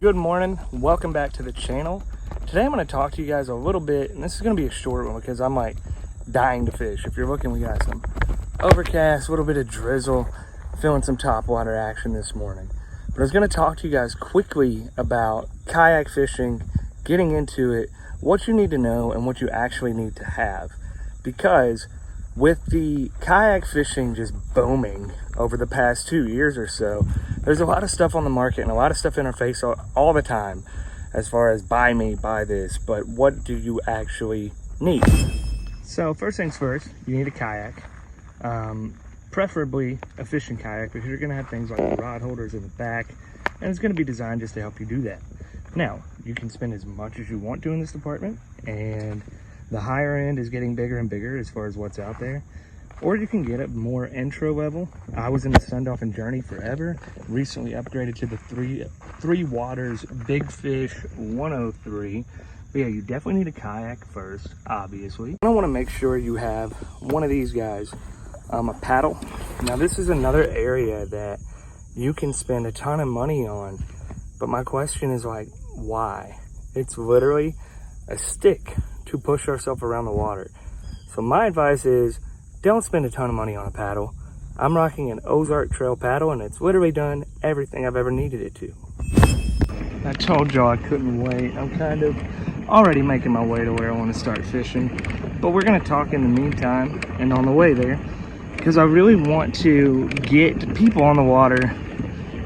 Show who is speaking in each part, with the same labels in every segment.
Speaker 1: Good morning, welcome back to the channel. Today I'm going to talk to you guys a little bit, and this is going to be a short one because I'm like dying to fish. If you're looking, we got some overcast, a little bit of drizzle, feeling some topwater action this morning. But I was going to talk to you guys quickly about kayak fishing, getting into it, what you need to know and what you actually need to have. Because with the kayak fishing just booming over the past 2 years or so, there's a lot of stuff on the market and a lot of stuff in our face all the time as far as buy me, buy this, but what do you actually need? So first things first, you need a kayak, preferably a fishing kayak, because you're gonna have things like rod holders in the back, and it's gonna be designed just to help you do that. Now, you can spend as much as you want to in this department, and the higher end is getting bigger and bigger as far as what's out there. Or you can get it more intro level. I was in the Sundolphin Journey forever, recently upgraded to the three waters Big Fish 103. But yeah, you definitely need a kayak first, obviously. I want to make sure you have one of these guys, a paddle. Now this is another area that you can spend a ton of money on, but my question is like, why? It's literally a stick to push ourselves around the water. So my advice is, don't spend a ton of money on a paddle. I'm rocking an Ozark Trail paddle, and it's literally done everything I've ever needed it to. I told y'all I couldn't wait. I'm kind of already making my way to where I want to start fishing, but we're gonna talk in the meantime and on the way there, because I really want to get people on the water,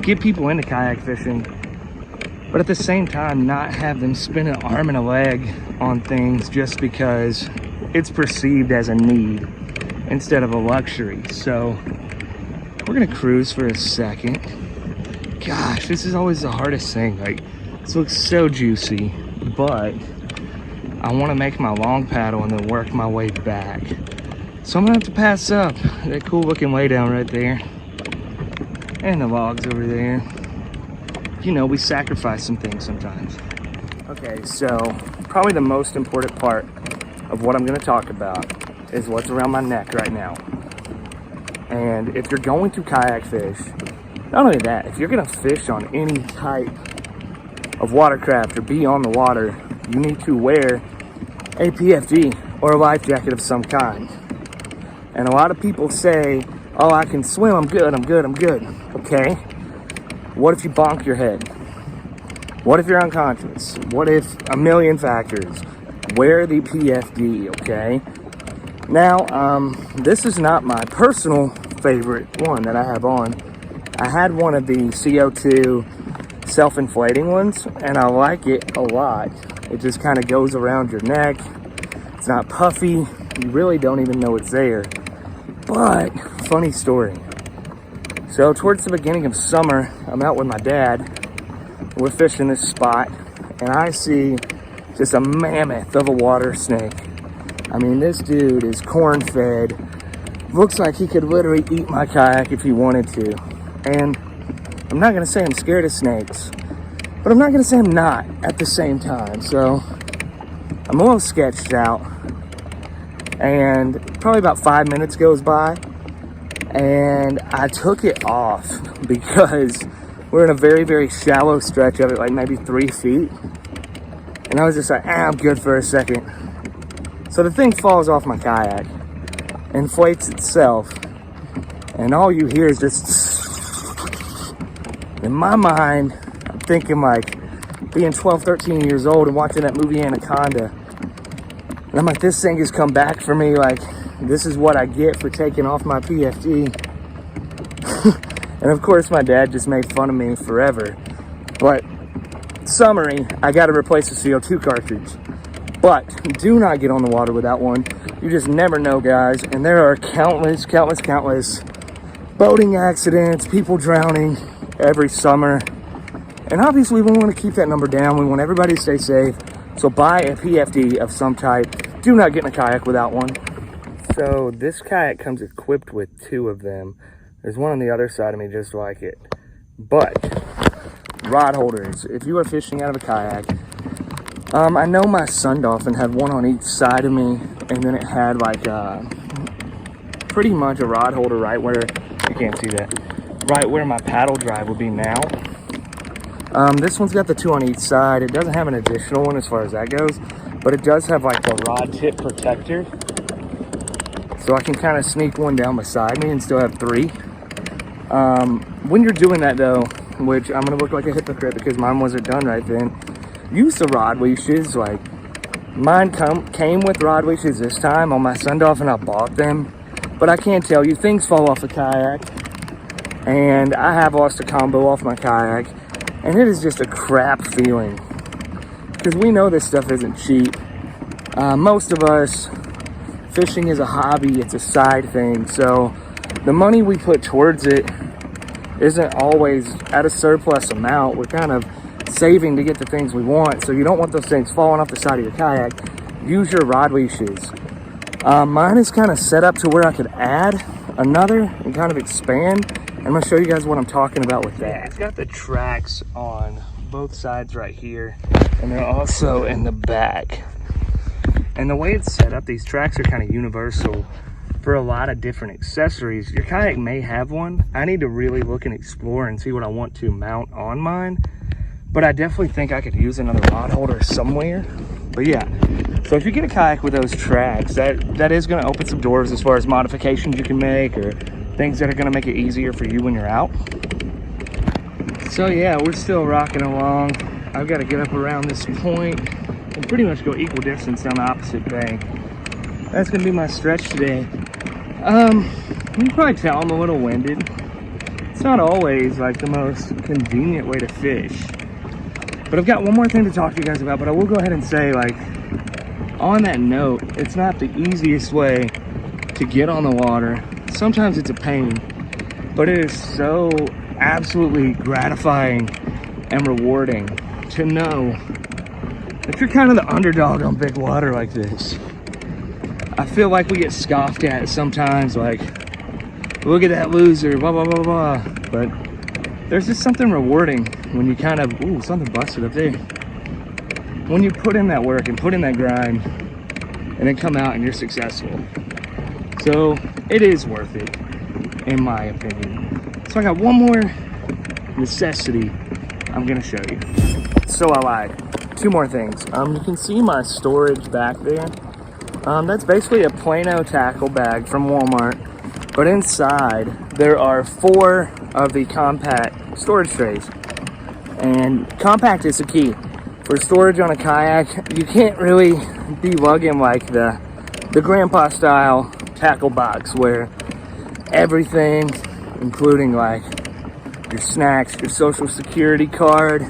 Speaker 1: get people into kayak fishing, but at the same time not have them spend an arm and a leg on things just because it's perceived as a need instead of a luxury. So we're gonna cruise for a second. Gosh, this is always the hardest thing. Like, this looks so juicy, but I want to make my long paddle and then work my way back. So I'm gonna have to pass up that cool looking lay down right there and the logs over there. You know, we sacrifice some things sometimes. Okay, so probably the most important part of what I'm gonna talk about is what's around my neck right now. And if you're going to kayak fish, not only that, if you're gonna fish on any type of watercraft or be on the water, you need to wear a PFD or a life jacket of some kind. And a lot of people say, oh, I can swim, I'm good. Okay, what if you bonk your head? What if you're unconscious? What if a million factors? Wear the PFD, okay? Now, this is not my personal favorite one that I have on. I had one of the CO2 self-inflating ones, and I like it a lot. It just kind of goes around your neck. It's not puffy. You really don't even know it's there. But, funny story. So, towards the beginning of summer, I'm out with my dad. We're fishing this spot, and I see just a mammoth of a water snake. I mean, this dude is corn-fed. Looks like he could literally eat my kayak if he wanted to. And I'm not gonna say I'm scared of snakes, but I'm not gonna say I'm not at the same time. So I'm a little sketched out. And probably about 5 minutes goes by, and I took it off because we're in a very, very shallow stretch of it, like maybe 3 feet. And I was just like, I'm good for a second. So the thing falls off my kayak, inflates itself, and all you hear is just, in my mind, I'm thinking like being 12, 13 years old and watching that movie Anaconda. And I'm like, this thing has come back for me, like, this is what I get for taking off my PFD. And of course my dad just made fun of me forever. But, summary, I gotta replace the CO2 cartridge. But do not get on the water without one. You just never know, guys. And there are countless boating accidents, people drowning every summer. And obviously we want to keep that number down. We want everybody to stay safe. So buy a PFD of some type. Do not get in a kayak without one. So this kayak comes equipped with 2 of them. There's one on the other side of me just like it. But rod holders, if you are fishing out of a kayak, I know my Sundolphin had one on each side of me, and then it had like pretty much a rod holder right where, you can't see that, right where my paddle drive would be now. This one's got the 2 on each side. It doesn't have an additional one as far as that goes, but it does have like the rod tip protector. So I can kind of sneak one down beside me and still have 3. When you're doing that though, which I'm gonna look like a hypocrite because mine wasn't done right then, use the rod leashes. Like mine came with rod leashes this time on my Sundolphin. I bought them, but I can't tell you, things fall off a kayak, and I have lost a combo off my kayak, and it is just a crap feeling because we know this stuff isn't cheap. Most of us, fishing is a hobby, it's a side thing, so the money we put towards it isn't always at a surplus amount. We're kind of saving to get the things we want, so you don't want those things falling off the side of your kayak. Use your rod leashes. Mine is kind of set up to where I could add another and kind of expand. I'm going to show you guys what I'm talking about with that. It's got the tracks on both sides right here, and they're also in the back. And the way it's set up, these tracks are kind of universal for a lot of different accessories. Your kayak may have one. I need to really look and explore and see what I want to mount on mine. But I definitely think I could use another rod holder somewhere. But yeah, so if you get a kayak with those tracks, that is going to open some doors as far as modifications you can make or things that are going to make it easier for you when you're out. So yeah, we're still rocking along. I've got to get up around this point and pretty much go equal distance down the opposite bank. That's gonna be my stretch today. You can probably tell I'm a little winded. It's not always like the most convenient way to fish, but I've got one more thing to talk to you guys about. But I will go ahead and say, like, on that note, it's not the easiest way to get on the water. Sometimes it's a pain, but it is so absolutely gratifying and rewarding to know if you're kind of the underdog on big water like this. I feel like we get scoffed at sometimes, like, look at that loser, blah, blah, blah, blah. But there's just something rewarding when you kind of, ooh, something busted up there. When you put in that work and put in that grind and then come out and you're successful. So it is worth it, in my opinion. So I got one more necessity I'm gonna show you. So I lied. 2 more things. You can see my storage back there. That's basically a Plano tackle bag from Walmart, but inside there are 4 of the compact storage trays. And compact is the key. For storage on a kayak, you can't really be lugging like the grandpa style tackle box where everything, including like your snacks, your social security card,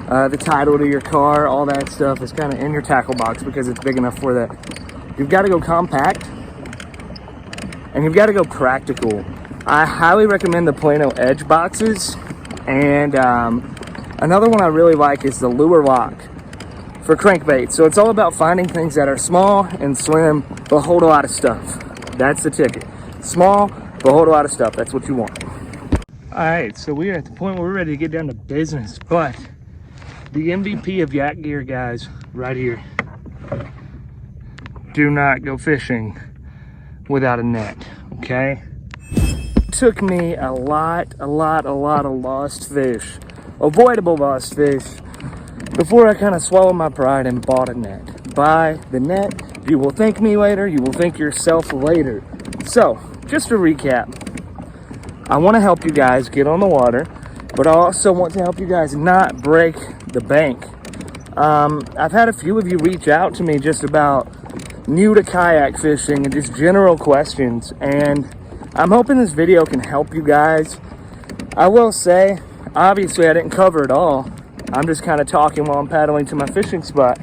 Speaker 1: the title to your car, all that stuff is kind of in your tackle box because it's big enough for that. You've got to go compact and you've got to go practical. I highly recommend the Plano Edge boxes, and another one I really like is the Lure Lock for crankbait. So it's all about finding things that are small and slim but hold a lot of stuff. That's the ticket. Small but hold a lot of stuff. That's what you want. All right, so we are at the point where we're ready to get down to business, but the MVP of yak gear, guys, right here. Do not go fishing without a net, okay? Took me a lot of lost fish, avoidable lost fish, before I kind of swallowed my pride and bought a net. Buy the net. You will thank me later. You will thank yourself later. So, just to recap, I want to help you guys get on the water, but I also want to help you guys not break the bank. I've had a few of you reach out to me just about new to kayak fishing and just general questions, and I'm hoping this video can help you guys. I will say, obviously I didn't cover it all. I'm just kind of talking while I'm paddling to my fishing spot.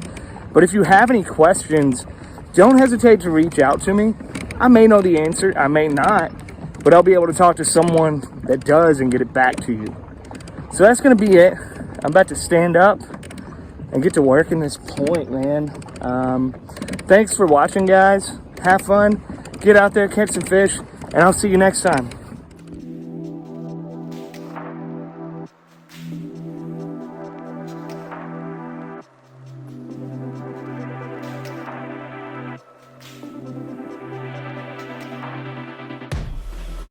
Speaker 1: But if you have any questions, don't hesitate to reach out to me. I may know the answer, I may not, but I'll be able to talk to someone that does and get it back to you. So that's gonna be it. I'm about to stand up and get to work in this point, man. Thanks for watching, guys. Have fun, get out there, catch some fish, and I'll see you next time.